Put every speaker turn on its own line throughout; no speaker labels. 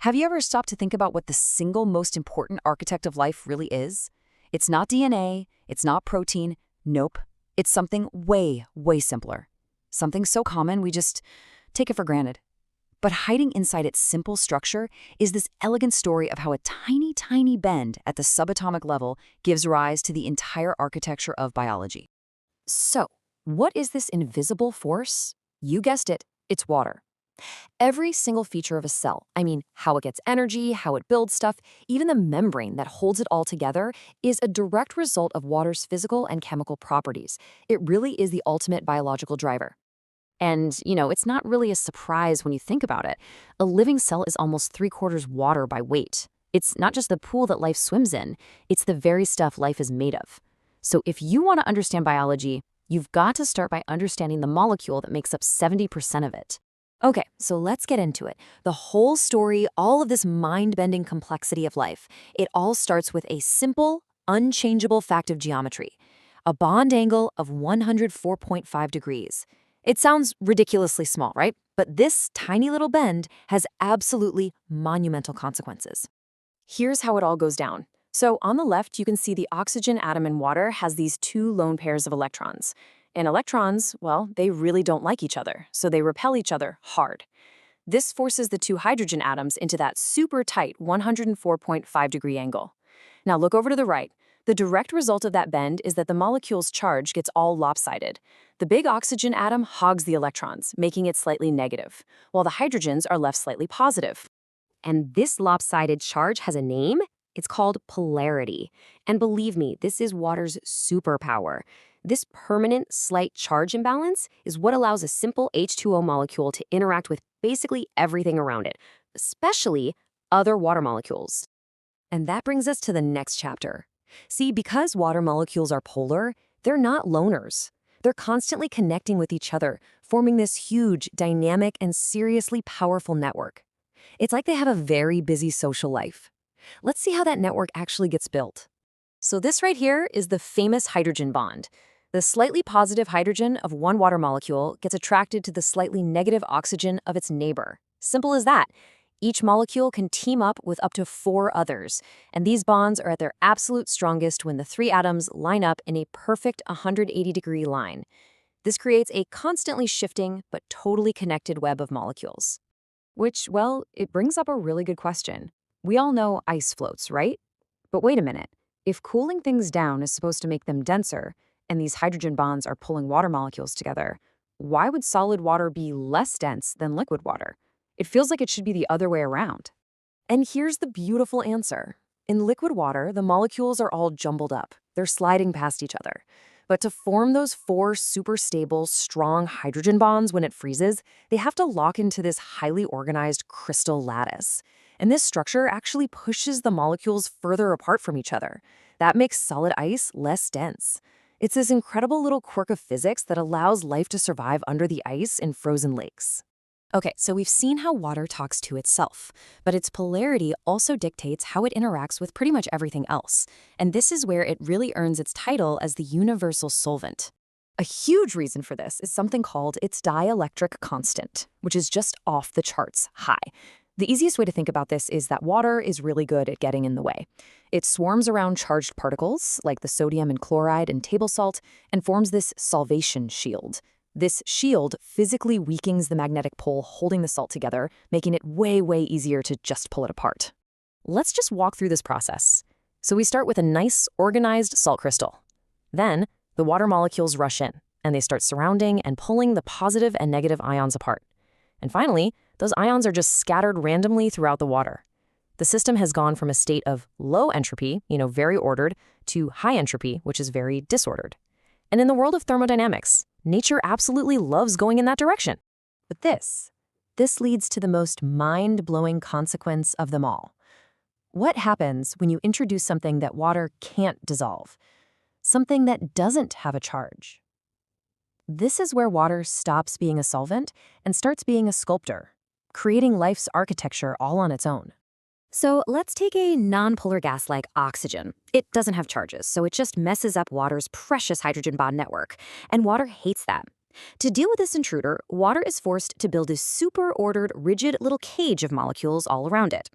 Have you ever stopped to think about what the single most important architect of life really is? It's not DNA, it's not protein, nope. It's something way, way simpler. Something so common we just take it for granted. But hiding inside its simple structure is this elegant story of how a tiny, tiny bend at the subatomic level gives rise to the entire architecture of biology. So, what is this invisible force? You guessed it, it's water. Every single feature of a cell, I mean, how it gets energy, how it builds stuff, even the membrane that holds it all together, is a direct result of water's physical and chemical properties. It really is the ultimate biological driver. And, it's not really a surprise when you think about it. A living cell is almost 3/4 water by weight. It's not just the pool that life swims in, it's the very stuff life is made of. So if you want to understand biology, you've got to start by understanding the molecule that makes up 70% of it. Okay, so let's get into it. The whole story, all of this mind-bending complexity of life, it all starts with a simple, unchangeable fact of geometry. A bond angle of 104.5 degrees. It sounds ridiculously small, right? But this tiny little bend has absolutely monumental consequences. Here's how it all goes down. So on the left, you can see the oxygen atom in water has these two lone pairs of electrons. And electrons, well, they really don't like each other, so they repel each other hard. This forces the two hydrogen atoms into that super tight 104.5-degree angle. Now look over to the right. The direct result of that bend is that the molecule's charge gets all lopsided. The big oxygen atom hogs the electrons, making it slightly negative, while the hydrogens are left slightly positive. And this lopsided charge has a name. It's called polarity. And believe me, this is water's superpower. This permanent slight charge imbalance is what allows a simple H2O molecule to interact with basically everything around it, especially other water molecules. And that brings us to the next chapter. See, because water molecules are polar, they're not loners. They're constantly connecting with each other, forming this huge, dynamic, and seriously powerful network. It's like they have a very busy social life. Let's see how that network actually gets built. So this right here is the famous hydrogen bond. The slightly positive hydrogen of one water molecule gets attracted to the slightly negative oxygen of its neighbor. Simple as that. Each molecule can team up with up to 4 others, and these bonds are at their absolute strongest when the 3 atoms line up in a perfect 180-degree line. This creates a constantly shifting but totally connected web of molecules. Which, well, it brings up a really good question. We all know ice floats, right? But wait a minute. If cooling things down is supposed to make them denser, and these hydrogen bonds are pulling water molecules together, why would solid water be less dense than liquid water? It feels like it should be the other way around. And here's the beautiful answer. In liquid water, the molecules are all jumbled up. They're sliding past each other. But to form those 4 super stable, strong hydrogen bonds when it freezes, they have to lock into this highly organized crystal lattice. And this structure actually pushes the molecules further apart from each other. That makes solid ice less dense. It's this incredible little quirk of physics that allows life to survive under the ice in frozen lakes. Okay, so we've seen how water talks to itself, but its polarity also dictates how it interacts with pretty much everything else. And this is where it really earns its title as the universal solvent. A huge reason for this is something called its dielectric constant, which is just off the charts high. The easiest way to think about this is that water is really good at getting in the way. It swarms around charged particles, like the sodium and chloride and table salt, and forms this solvation shield. This shield physically weakens the magnetic pole holding the salt together, making it way, way easier to just pull it apart. Let's just walk through this process. So we start with a nice, organized salt crystal. Then, the water molecules rush in, and they start surrounding and pulling the positive and negative ions apart. And finally, those ions are just scattered randomly throughout the water. The system has gone from a state of low entropy, very ordered, to high entropy, which is very disordered. And in the world of thermodynamics, nature absolutely loves going in that direction. But this leads to the most mind-blowing consequence of them all. What happens when you introduce something that water can't dissolve? Something that doesn't have a charge? This is where water stops being a solvent and starts being a sculptor, creating life's architecture all on its own. So let's take a nonpolar gas like oxygen. It doesn't have charges, so it just messes up water's precious hydrogen bond network, and water hates that.
To deal with this intruder, water is forced to build a super-ordered, rigid little cage of molecules all around it.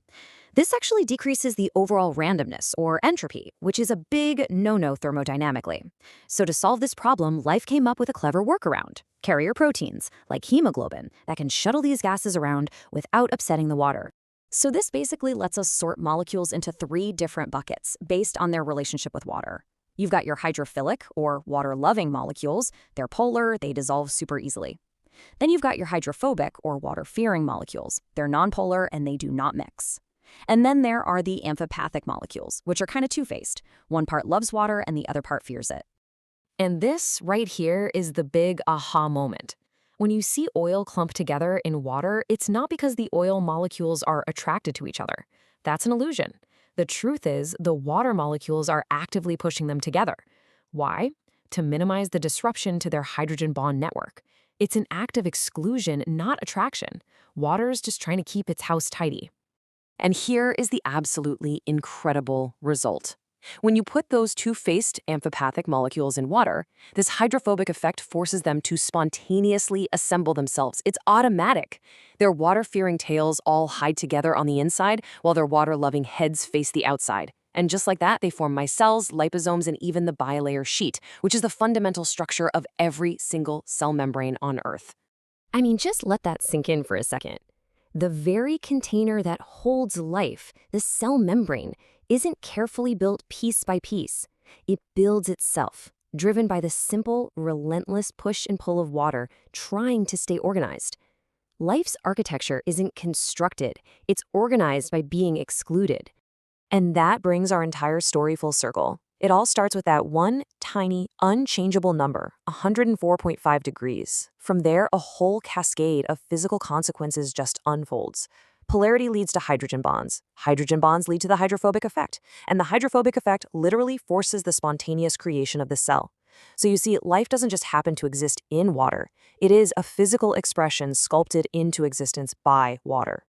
This actually decreases the overall randomness, or entropy, which is a big no-no thermodynamically. So to solve this problem, life came up with a clever workaround: carrier proteins, like hemoglobin, that can shuttle these gases around without upsetting the water.
So this basically lets us sort molecules into 3 different buckets based on their relationship with water. You've got your hydrophilic, or water-loving molecules. They're polar, they dissolve super easily. Then you've got your hydrophobic, or water-fearing molecules. They're nonpolar and they do not mix. And then there are the amphipathic molecules, which are kind of two-faced. One part loves water and the other part fears it.
And this right here is the big aha moment. When you see oil clump together in water, it's not because the oil molecules are attracted to each other. That's an illusion. The truth is, the water molecules are actively pushing them together. Why? To minimize the disruption to their hydrogen bond network. It's an act of exclusion, not attraction. Water's just trying to keep its house tidy.
And here is the absolutely incredible result. When you put those two-faced amphipathic molecules in water, this hydrophobic effect forces them to spontaneously assemble themselves. It's automatic. Their water-fearing tails all hide together on the inside, while their water-loving heads face the outside. And just like that, they form micelles, liposomes, and even the bilayer sheet, which is the fundamental structure of every single cell membrane on Earth.
I mean, just let that sink in for a second. The very container that holds life, the cell membrane, isn't carefully built piece by piece. It builds itself, driven by the simple, relentless push and pull of water, trying to stay organized. Life's architecture isn't constructed, it's organized by being excluded. And that brings our entire story full circle. It all starts with that one tiny, unchangeable number, 104.5 degrees. From there, a whole cascade of physical consequences just unfolds. Polarity leads to hydrogen bonds. Hydrogen bonds lead to the hydrophobic effect. And the hydrophobic effect literally forces the spontaneous creation of the cell. So you see, life doesn't just happen to exist in water. It is a physical expression sculpted into existence by water.